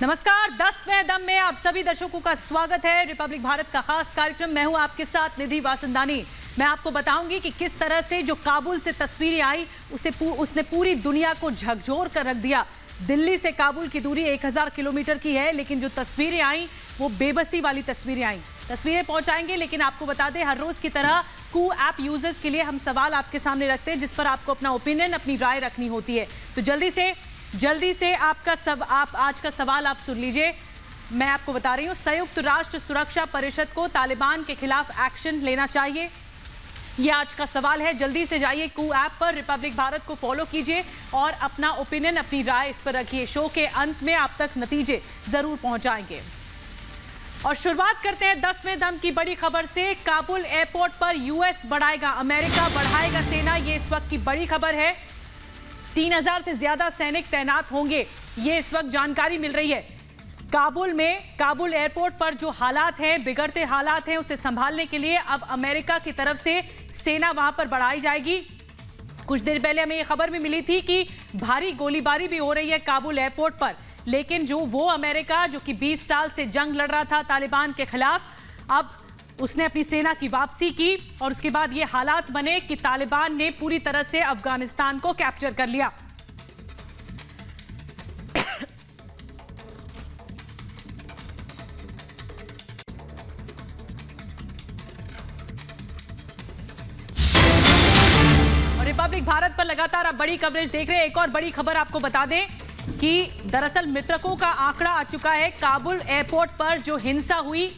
नमस्कार, 10वें दम में आप सभी दर्शकों का स्वागत है। रिपब्लिक भारत का खास कार्यक्रम। मैं हूं आपके साथ निधि वासंदानी। मैं आपको बताऊंगी कि किस तरह से जो काबुल से तस्वीरें आई उसने पूरी दुनिया को झकझोर कर रख दिया। दिल्ली से काबुल की दूरी 1000 किलोमीटर की है, लेकिन जो तस्वीरें आई वो बेबसी वाली तस्वीरें आई। तस्वीरें पहुंचाएंगे, लेकिन आपको बता दें हर रोज की तरह कू ऐप यूजर्स के लिए हम सवाल आपके सामने रखते हैं, जिस पर आपको अपना ओपिनियन, अपनी राय रखनी होती है। तो जल्दी से आप आज का सवाल आप सुन लीजिए। मैं आपको बता रही हूं, संयुक्त राष्ट्र सुरक्षा परिषद को तालिबान के खिलाफ एक्शन लेना चाहिए, ये आज का सवाल है। जल्दी से जाइए कू ऐप पर, रिपब्लिक भारत को फॉलो कीजिए और अपना ओपिनियन, अपनी राय इस पर रखिए। शो के अंत में आप तक नतीजे जरूर पहुंचाएंगे। और शुरुआत करते हैं 10वें दम की बड़ी खबर से। काबुल एयरपोर्ट पर यूएस बढ़ाएगा, अमेरिका बढ़ाएगा सेना, ये इस वक्त की बड़ी खबर है। 3000 से ज्यादा सैनिक तैनात होंगे, ये इस वक्त जानकारी मिल रही है। काबुल एयरपोर्ट पर जो हालात हैं, बिगड़ते हालात हैं, उसे संभालने के लिए अब अमेरिका की तरफ से सेना वहां पर बढ़ाई जाएगी। कुछ देर पहले हमें ये खबर भी मिली थी कि भारी गोलीबारी भी हो रही है काबुल एयरपोर्ट पर, लेकिन वो अमेरिका जो कि 20 साल से जंग लड़ रहा था तालिबान के खिलाफ, अब उसने अपनी सेना की वापसी की और उसके बाद ये हालात बने कि तालिबान ने पूरी तरह से अफगानिस्तान को कैप्चर कर लिया। और रिपब्लिक भारत पर लगातार आप बड़ी कवरेज देख रहे हैं। एक और बड़ी खबर आपको बता दें कि दरअसल मृतकों का आंकड़ा आ चुका है। काबुल एयरपोर्ट पर जो हिंसा हुई,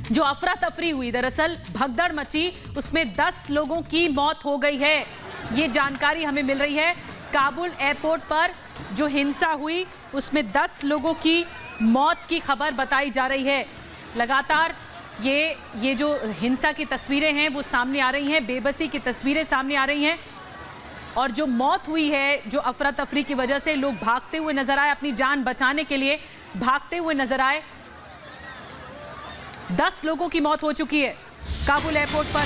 जो अफरा तफरी हुई, दरअसल भगदड़ मची, उसमें 10 लोगों की मौत हो गई है, ये जानकारी हमें मिल रही है। काबुल एयरपोर्ट पर जो हिंसा हुई उसमें 10 लोगों की मौत की खबर बताई जा रही है। लगातार ये जो हिंसा की तस्वीरें हैं वो सामने आ रही हैं, बेबसी की तस्वीरें सामने आ रही हैं। और जो मौत हुई है, जो अफरा तफरी की वजह से लोग भागते हुए नजर आए, अपनी जान बचाने के लिए भागते हुए नजर आए। 10 लोगों की मौत हो चुकी है काबुल एयरपोर्ट पर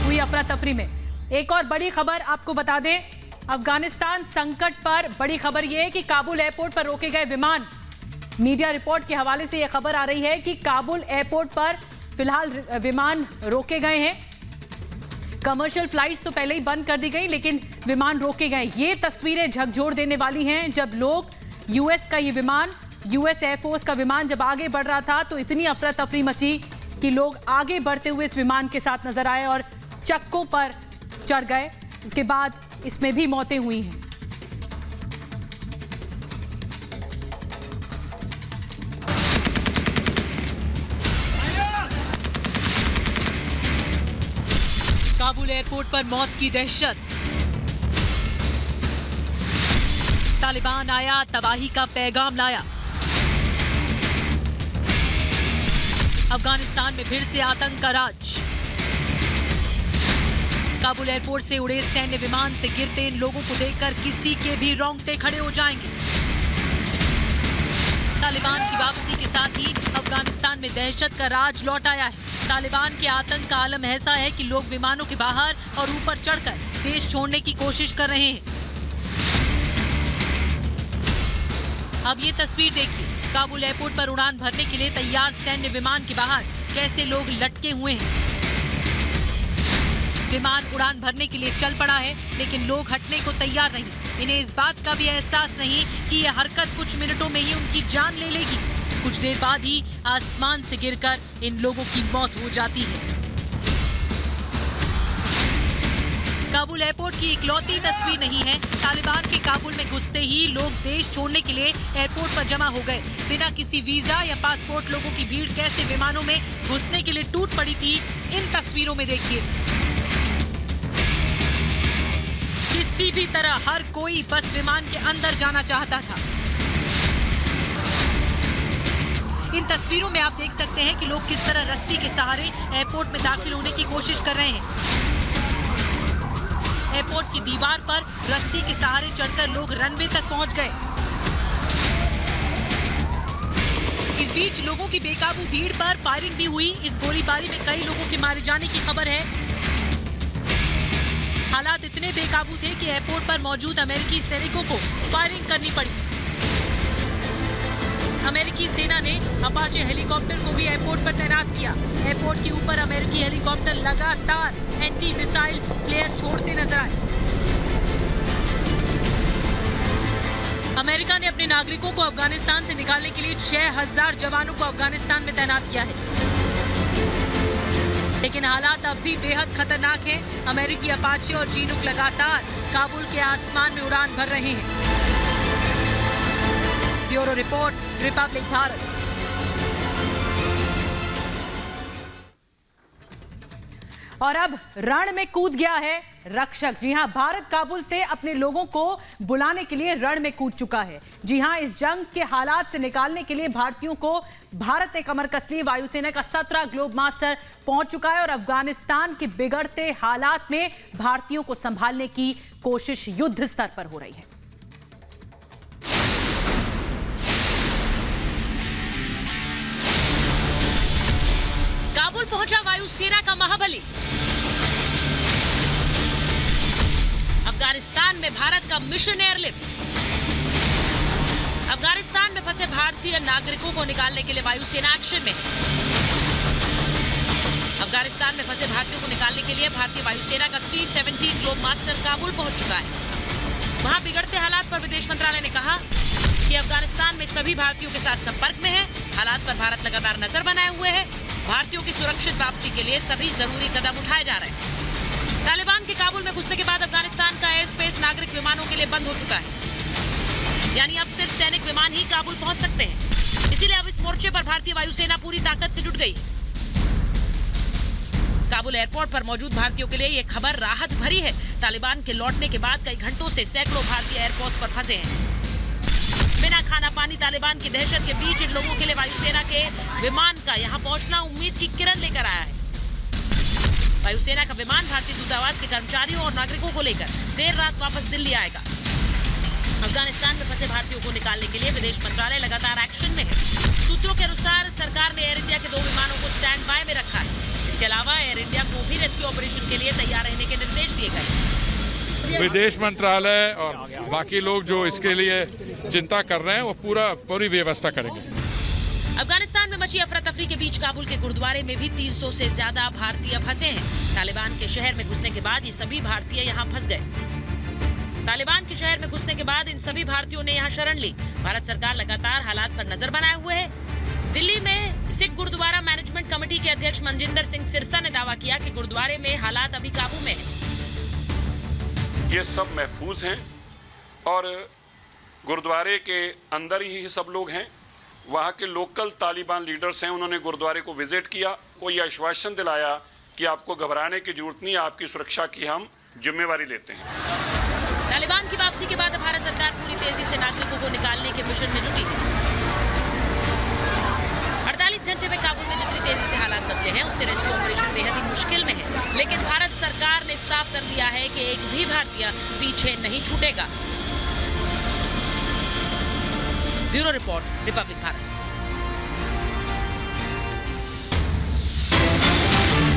हुई अफरा तफरी में। एक और बड़ी खबर आपको बता दें, अफगानिस्तान संकट पर बड़ी खबर यह है कि काबुल एयरपोर्ट पर रोके गए विमान, मीडिया रिपोर्ट के हवाले से यह खबर आ रही है कि काबुल एयरपोर्ट पर फिलहाल विमान रोके गए हैं। कमर्शियल फ्लाइट्स तो पहले ही बंद कर दी गई, लेकिन विमान रोके गए। ये तस्वीरें झकझोर देने वाली हैं। जब लोग यूएस एयरफोर्स का विमान जब आगे बढ़ रहा था तो इतनी अफरा तफरी मची कि लोग आगे बढ़ते हुए इस विमान के साथ नजर आए और चक्कों पर चढ़ गए। उसके बाद इसमें भी मौतें हुई हैं। काबुल एयरपोर्ट पर मौत की दहशत। तालिबान आया, तबाही का पैगाम लाया। अफगानिस्तान में फिर से आतंक का राज। काबुल एयरपोर्ट से उड़े सैन्य विमान से गिरते इन लोगों को देखकर किसी के भी रोंगटे खड़े हो जाएंगे। तालिबान की वापसी के साथ ही अफगानिस्तान में दहशत का राज लौट आया है। तालिबान के आतंक का आलम ऐसा है कि लोग विमानों के बाहर और ऊपर चढ़कर देश छोड़ने की कोशिश कर रहे हैं। अब ये तस्वीर देखिए, काबुल एयरपोर्ट पर उड़ान भरने के लिए तैयार सैन्य विमान के बाहर कैसे लोग लटके हुए हैं। विमान उड़ान भरने के लिए चल पड़ा है, लेकिन लोग हटने को तैयार नहीं। इन्हें इस बात का भी एहसास नहीं कि यह हरकत कुछ मिनटों में ही उनकी जान ले लेगी। कुछ देर बाद ही आसमान से गिरकर इन लोगों की मौत हो जाती है। काबुल एयरपोर्ट की इकलौती तस्वीर नहीं है। तालिबान के काबुल में घुसते ही लोग देश छोड़ने के लिए एयरपोर्ट पर जमा हो गए। बिना किसी वीजा या पासपोर्ट लोगों की भीड़ कैसे विमानों में घुसने के लिए टूट पड़ी थी, इन तस्वीरों में देखिए। किसी भी तरह हर कोई बस विमान के अंदर जाना चाहता था। इन तस्वीरों में आप देख सकते हैं कि लोग किस तरह रस्सी के सहारे एयरपोर्ट में दाखिल होने की कोशिश कर रहे हैं। एयरपोर्ट की दीवार पर रस्सी के सहारे चढ़कर लोग रनवे तक पहुंच गए। इस बीच लोगों की बेकाबू भीड़ पर फायरिंग भी हुई। इस गोलीबारी में कई लोगों के मारे जाने की खबर है। हालात इतने बेकाबू थे कि एयरपोर्ट पर मौजूद अमेरिकी सैनिकों को फायरिंग करनी पड़ी। अमेरिकी सेना ने अपाचे हेलीकॉप्टर को भी एयरपोर्ट पर तैनात किया। एयरपोर्ट के ऊपर अमेरिकी हेलीकॉप्टर लगातार एंटी मिसाइल फ्लेयर छोड़ते नजर आए। अमेरिका ने अपने नागरिकों को अफगानिस्तान से निकालने के लिए 6000 जवानों को अफगानिस्तान में तैनात किया है, लेकिन हालात अब भी बेहद खतरनाक हैं। अमेरिकी अपाचे और चीनूक लगातार काबुल के आसमान में उड़ान भर रहे हैं। Bureau report, Republic Bharat. और अब रण में कूद गया है रक्षक। जी हां, भारत काबुल से अपने लोगों को बुलाने के लिए रण में कूद चुका है। जी हां, इस जंग के हालात से निकालने के लिए भारतीयों को भारत ने कमर कस ली। वायुसेना का 17 ग्लोब मास्टर पहुंच चुका है और अफगानिस्तान के बिगड़ते हालात में भारतीयों को संभालने की कोशिश युद्ध स्तर पर हो रही है। काबुल पहुंचा वायुसेना का महाबली। अफगानिस्तान में भारत का मिशन एयरलिफ्ट। अफगानिस्तान में फंसे भारतीय नागरिकों को निकालने के लिए वायुसेना एक्शन में। अफगानिस्तान में फंसे भारतीयों को निकालने के लिए भारतीय वायुसेना का C-17 ग्लोब मास्टर काबुल पहुंच चुका है। वहां बिगड़ते हालात पर विदेश मंत्रालय ने कहा कि अफगानिस्तान में सभी भारतीयों के साथ संपर्क में है। हालात पर भारत लगातार नजर बनाए हुए है। भारतीयों की सुरक्षित वापसी के लिए सभी जरूरी कदम उठाए जा रहे हैं। तालिबान के काबुल में घुसने के बाद अफगानिस्तान का एयर स्पेस नागरिक विमानों के लिए बंद हो चुका है, यानी अब सिर्फ सैनिक विमान ही काबुल पहुंच सकते हैं। इसीलिए अब इस मोर्चे पर भारतीय वायुसेना पूरी ताकत से जुट गई। काबुल एयरपोर्ट पर मौजूद भारतीयों के लिए यह खबर राहत भरी है। तालिबान के लौटने के बाद कई घंटों से सैकड़ों भारतीय एयरपोर्ट पर फंसे हैं। बिना खाना पानी तालिबान की दहशत के बीच इन लोगों के लिए वायुसेना के विमान का यहां पहुंचना उम्मीद की किरण लेकर आया है। वायुसेना का विमान भारतीय दूतावास के कर्मचारियों और नागरिकों को लेकर देर रात वापस दिल्ली आएगा। अफगानिस्तान में फंसे भारतीयों को निकालने के लिए विदेश मंत्रालय लगातार एक्शन में है। सूत्रों के अनुसार सरकार ने एयर इंडिया के 2 विमानों को स्टैंड बाय में रखा है। इसके अलावा एयर इंडिया को भी रेस्क्यू ऑपरेशन के लिए तैयार रहने के निर्देश दिए गए। विदेश मंत्रालय और बाकी लोग जो इसके लिए चिंता कर रहे हैं वो पूरी व्यवस्था करेंगे। अफगानिस्तान में मची अफरा तफरी के बीच काबुल के गुरुद्वारे में भी 300 से ज्यादा भारतीय फंसे हैं। तालिबान के शहर में घुसने के बाद ये सभी भारतीय यहाँ फंस गए। तालिबान के शहर में घुसने के बाद इन सभी भारतीयों ने यहाँ शरण ली। भारत सरकार लगातार हालात पर नजर बनाए हुए है। दिल्ली में सिख गुरुद्वारा मैनेजमेंट कमेटी के अध्यक्ष मनजिंदर सिंह सिरसा ने दावा किया कि गुरुद्वारे में हालात अभी काबू में है। ये सब महफूज हैं और गुरुद्वारे के अंदर ही सब लोग हैं। वहाँ के लोकल तालिबान लीडर्स हैं, उन्होंने गुरुद्वारे को विजिट किया, कोई आश्वासन दिलाया कि आपको घबराने की जरूरत नहीं, आपकी सुरक्षा की हम जिम्मेवारी लेते हैं। तालिबान की वापसी के बाद भारत सरकार पूरी तेजी से नागरिकों को निकालने के मिशन में जुटी है। 48 घंटे में काबुल में जितनी तेजी से हालात बदले हैं उससे रेस्क्यू ऑपरेशन बेहद ही मुश्किल में है। लेकिन भारत सरकार ने साफ कर दिया है कि एक भी भारतीय पीछे नहीं छूटेगा। Bureau report, Republic Bharat.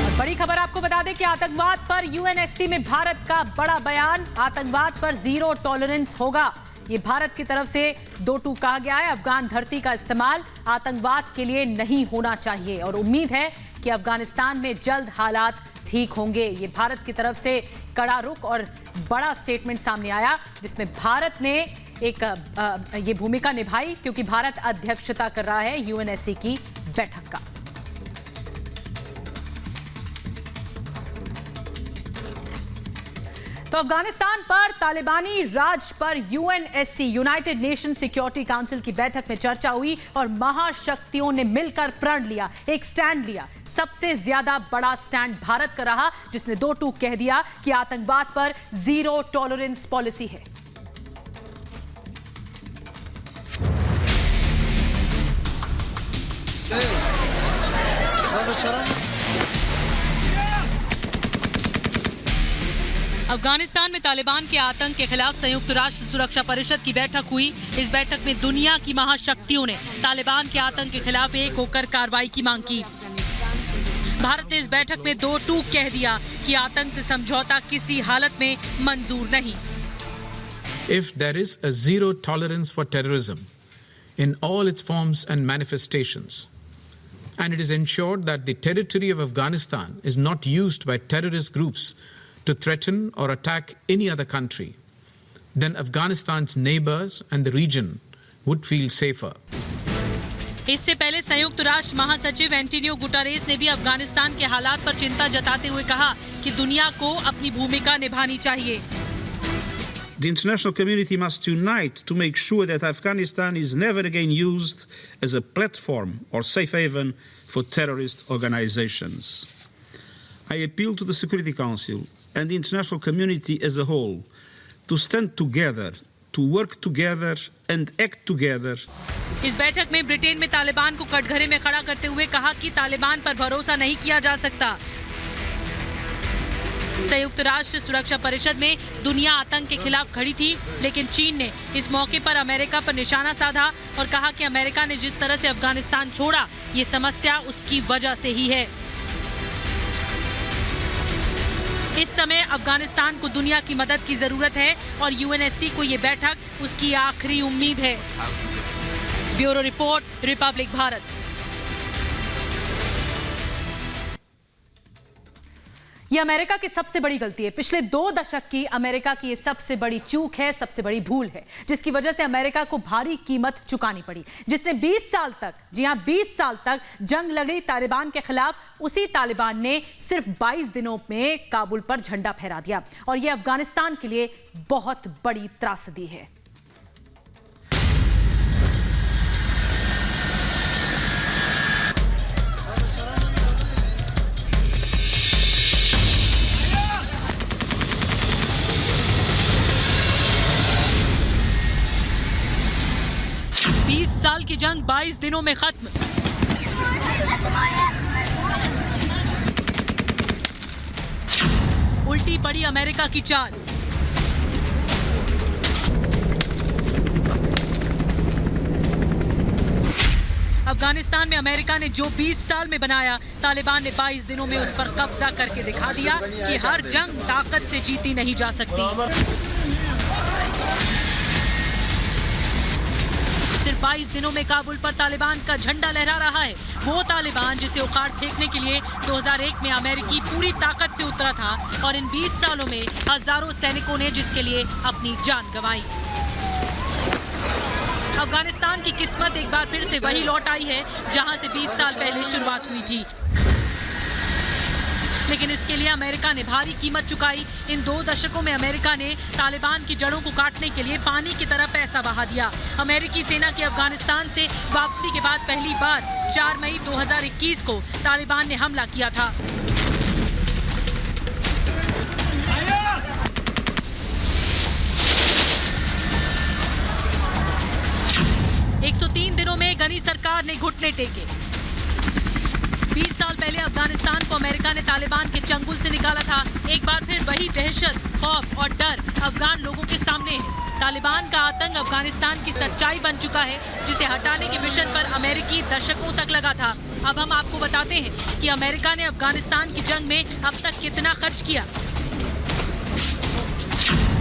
और बड़ी खबर आपको बता दें कि आतंकवाद पर यूएनएससी में भारत का बड़ा बयान। आतंकवाद पर जीरो टॉलरेंस होगा, ये भारत की तरफ से 2 टूक कहा गया है। अफगान धरती का इस्तेमाल आतंकवाद के लिए नहीं होना चाहिए और उम्मीद है कि अफगानिस्तान में जल्द हालात ठीक होंगे। ये भारत की तरफ से कड़ा रुख और बड़ा स्टेटमेंट सामने आया, जिसमें भारत ने एक ये भूमिका निभाई क्योंकि भारत अध्यक्षता कर रहा है यूएनएससी की बैठक का। तो अफगानिस्तान पर तालिबानी राज पर UNSC United nation security council की बैठक में चर्चा हुई और महाशक्तियों ने मिलकर प्रण लिया, एक स्टैंड लिया। सबसे ज्यादा बड़ा स्टैंड भारत का रहा, जिसने 2 टूक कह दिया कि आतंकवाद पर जीरो टॉलरेंस पॉलिसी है। अफगानिस्तान में तालिबान के आतंक के खिलाफ संयुक्त राष्ट्र सुरक्षा परिषद की बैठक हुई। इस बैठक में दुनिया की महाशक्तियों ने तालिबान के आतंक के खिलाफ एक होकर कार्रवाई की मांग की। भारत ने इस बैठक में 2 टूक कह दिया कि आतंक से समझौता किसी हालत में मंजूर नहीं। If there is a zero tolerance for terrorism, in all its forms and manifestations, and it is ensured that the territory of Afghanistan is not used by terrorist groups to threaten or attack any other country, then Afghanistan's neighbors and the region would feel safer. इससे पहले संयुक्त राष्ट्र महासचिव Antonio Guterres ने भी अफगानिस्तान के हालात पर चिंता जताते हुए कहा कि दुनिया को अपनी भूमिका निभानी चाहिए। The international community must unite to make sure that Afghanistan is never again used as a platform or safe haven for terrorist organizations. I appeal to the Security Council and the international community as a whole to stand together, to work together and act together. इस बैठक में Britain में तालिबान को कटघरे में खड़ा करते हुए कहा कि तालिबान पर भरोसा नहीं किया जा सकता। संयुक्त राष्ट्र सुरक्षा परिषद में दुनिया आतंक के खिलाफ खड़ी थी, लेकिन चीन ने इस मौके पर अमेरिका पर निशाना साधा और कहा कि अमेरिका ने जिस तरह से अफगानिस्तान छोड़ा, ये समस्या उसकी वजह से ही है। इस समय अफगानिस्तान को दुनिया की मदद की जरूरत है और यूएनएससी को ये बैठक उसकी आखिरी उम्मीद है। Bureau report, Republic Bharat. ये अमेरिका की सबसे बड़ी गलती है। पिछले 2 दशक की अमेरिका की ये सबसे बड़ी चूक है, सबसे बड़ी भूल है, जिसकी वजह से अमेरिका को भारी कीमत चुकानी पड़ी। जिसने 20 साल तक, जी हां 20 साल तक जंग लड़ी तालिबान के खिलाफ, उसी तालिबान ने सिर्फ 22 दिनों में काबुल पर झंडा फहरा दिया और ये अफगानिस्तान के लिए बहुत बड़ी त्रासदी है। साल की जंग 22 दिनों में खत्म। उल्टी पड़ी अमेरिका की चाल। अफगानिस्तान में अमेरिका ने जो 20 साल में बनाया, तालिबान ने 22 दिनों में उस पर कब्जा करके दिखा दिया कि हर जंग ताकत से जीती नहीं जा सकती। सिर्फ 22 दिनों में काबुल पर तालिबान का झंडा लहरा रहा है। वो तालिबान जिसे उखाड़ फेंकने के लिए 2001 में अमेरिकी पूरी ताकत से उतरा था और इन 20 सालों में हजारों सैनिकों ने जिसके लिए अपनी जान गंवाई। अफगानिस्तान की किस्मत एक बार फिर से वही लौट आई है जहां से 20 साल पहले शुरुआत हुई थी, लेकिन इसके लिए अमेरिका ने भारी कीमत चुकाई। इन 2 दशकों में अमेरिका ने तालिबान की जड़ों को काटने के लिए पानी की तरह पैसा बहा दिया। अमेरिकी सेना की अफगानिस्तान से वापसी के बाद पहली बार 4 मई 2021 को तालिबान ने हमला किया था। एक 103 दिनों में गनी सरकार ने घुटने टेके। 20 साल पहले अफगानिस्तान को अमेरिका ने तालिबान के चंगुल से निकाला था। एक बार फिर वही दहशत, खौफ और डर अफगान लोगों के सामने है। तालिबान का आतंक अफगानिस्तान की सच्चाई बन चुका है, जिसे हटाने के मिशन पर अमेरिकी दशकों तक लगा था। अब हम आपको बताते हैं कि अमेरिका ने अफगानिस्तान की जंग में अब तक कितना खर्च किया।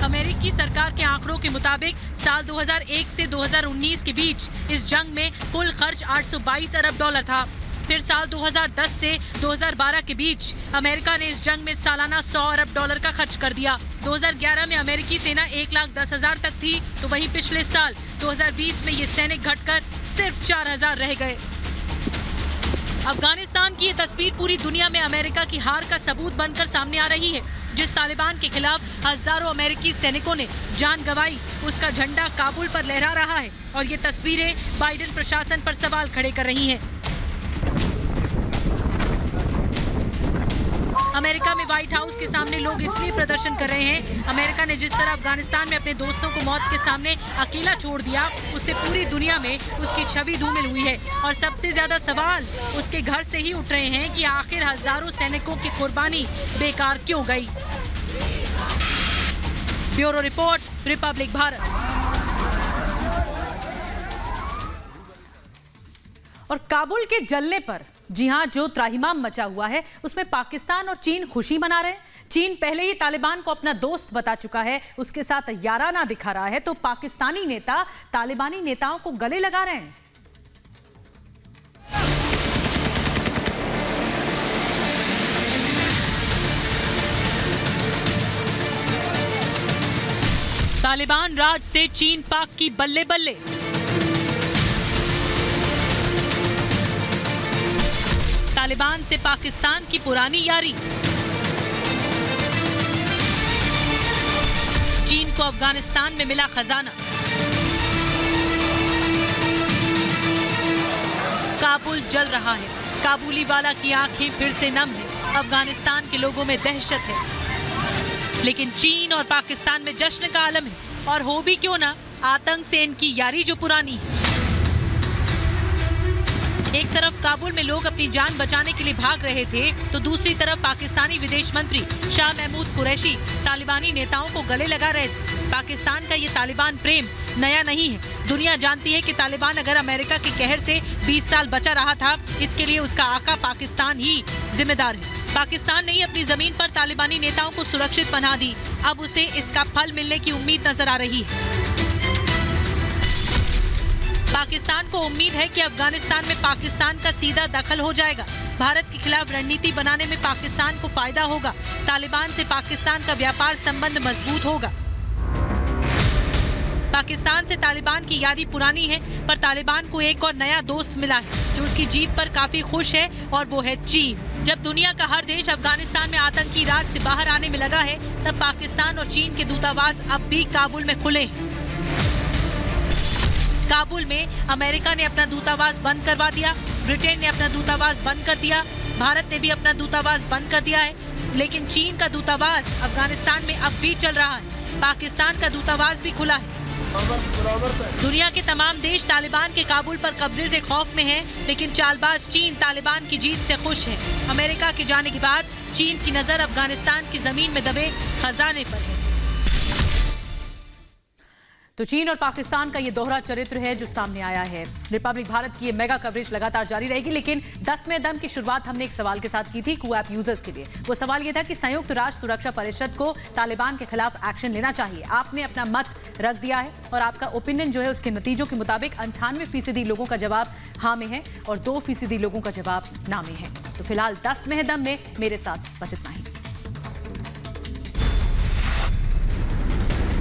अमेरिकी सरकार के आंकड़ों के मुताबिक साल 2001 से 2019 के बीच इस जंग में कुल खर्च 822 अरब डॉलर था। फिर साल 2010 से 2012 के बीच अमेरिका ने इस जंग में सालाना 100 अरब डॉलर का खर्च कर दिया। 2011 में अमेरिकी सेना 1,10,000 तक थी, तो वहीं पिछले साल 2020 में ये सैनिक घटकर सिर्फ 4,000 रह गए। अफगानिस्तान की ये तस्वीर पूरी दुनिया में अमेरिका की हार का सबूत बनकर सामने आ रही है। जिस तालिबान के खिलाफ हजारों अमेरिकी सैनिकों ने जान गंवाई, उसका झंडा काबुल पर लहरा रहा है और ये तस्वीरें बाइडेन प्रशासन पर सवाल खड़े कर रही हैं। अमेरिका में व्हाइट हाउस के सामने लोग इसलिए प्रदर्शन कर रहे हैं, अमेरिका ने जिस तरह अफगानिस्तान में अपने दोस्तों को मौत के सामने अकेला छोड़ दिया, उससे पूरी दुनिया में उसकी छवि धूमिल हुई है। और सबसे ज्यादा सवाल उसके घर से ही उठ रहे हैं कि आखिर हजारों सैनिकों की कुर्बानी बेकार क्यों गई। Bureau report, Republic Bharat. और काबुल के जलने पर जी हां, जो त्राहिमाम मचा हुआ है उसमें पाकिस्तान और चीन खुशी मना रहे हैं। चीन पहले ही तालिबान को अपना दोस्त बता चुका है, उसके साथ याराना दिखा रहा है, तो पाकिस्तानी नेता तालिबानी नेताओं को गले लगा रहे हैं। तालिबान राज से चीन पाक की बल्ले बल्ले। तालिबान से पाकिस्तान की पुरानी यारी। चीन को अफगानिस्तान में मिला खजाना। काबुल जल रहा है, काबुली वाला की आंखें फिर से नम है। अफगानिस्तान के लोगों में दहशत है, लेकिन चीन और पाकिस्तान में जश्न का आलम है। और हो भी क्यों ना, आतंक से इनकी यारी जो पुरानी है। एक तरफ काबुल में लोग अपनी जान बचाने के लिए भाग रहे थे, तो दूसरी तरफ पाकिस्तानी विदेश मंत्री शाह महमूद कुरैशी तालिबानी नेताओं को गले लगा रहे थे। पाकिस्तान का ये तालिबान प्रेम नया नहीं है। दुनिया जानती है कि तालिबान अगर अमेरिका के कहर से 20 साल बचा रहा था, इसके लिए उसका आका पाकिस्तान ही जिम्मेदार है। पाकिस्तान ने ही अपनी जमीन पर तालिबानी नेताओं को सुरक्षित पनाह दी। अब उसे इसका फल मिलने की उम्मीद नजर आ रही है। पाकिस्तान को उम्मीद है कि अफगानिस्तान में पाकिस्तान का सीधा दखल हो जाएगा। भारत के खिलाफ रणनीति बनाने में पाकिस्तान को फायदा होगा। तालिबान से पाकिस्तान का व्यापार संबंध मजबूत होगा। पाकिस्तान से तालिबान की यारी पुरानी है, पर तालिबान को एक और नया दोस्त मिला है जो उसकी जीत पर काफी खुश है, और वो है चीन। जब दुनिया का हर देश अफगानिस्तान में आतंकी राज से बाहर आने में लगा है, तब पाकिस्तान और चीन के दूतावास अब भी काबुल में खुले हैं। काबुल में अमेरिका ने अपना दूतावास बंद करवा दिया, ब्रिटेन ने अपना दूतावास बंद कर दिया, भारत ने भी अपना दूतावास बंद कर दिया है, लेकिन चीन का दूतावास अफगानिस्तान में अब भी चल रहा है। पाकिस्तान का दूतावास भी खुला है। दुनिया के तमाम देश तालिबान के काबुल पर कब्जे से खौफ में हैं, लेकिन चालबाज चीन तालिबान की जीत से खुश है। अमेरिका के जाने के बाद चीन की नजर अफगानिस्तान की जमीन में दबे खजाने पर है। तो चीन और पाकिस्तान का ये दोहरा चरित्र है जो सामने आया है। रिपब्लिक भारत की ये मेगा कवरेज लगातार जारी रहेगी, लेकिन 10वें दम की शुरुआत हमने एक सवाल के साथ की थी कू ऐप यूजर्स के लिए। वो सवाल ये था कि संयुक्त राष्ट्र सुरक्षा परिषद को तालिबान के खिलाफ एक्शन लेना चाहिए। आपने अपना मत रख दिया है और आपका ओपिनियन जो है उसके नतीजों के मुताबिक 98% लोगों का जवाब हाँ में है और 2% लोगों का जवाब ना में है। तो फिलहाल 10वें दम में मेरे साथ बस इतना ही।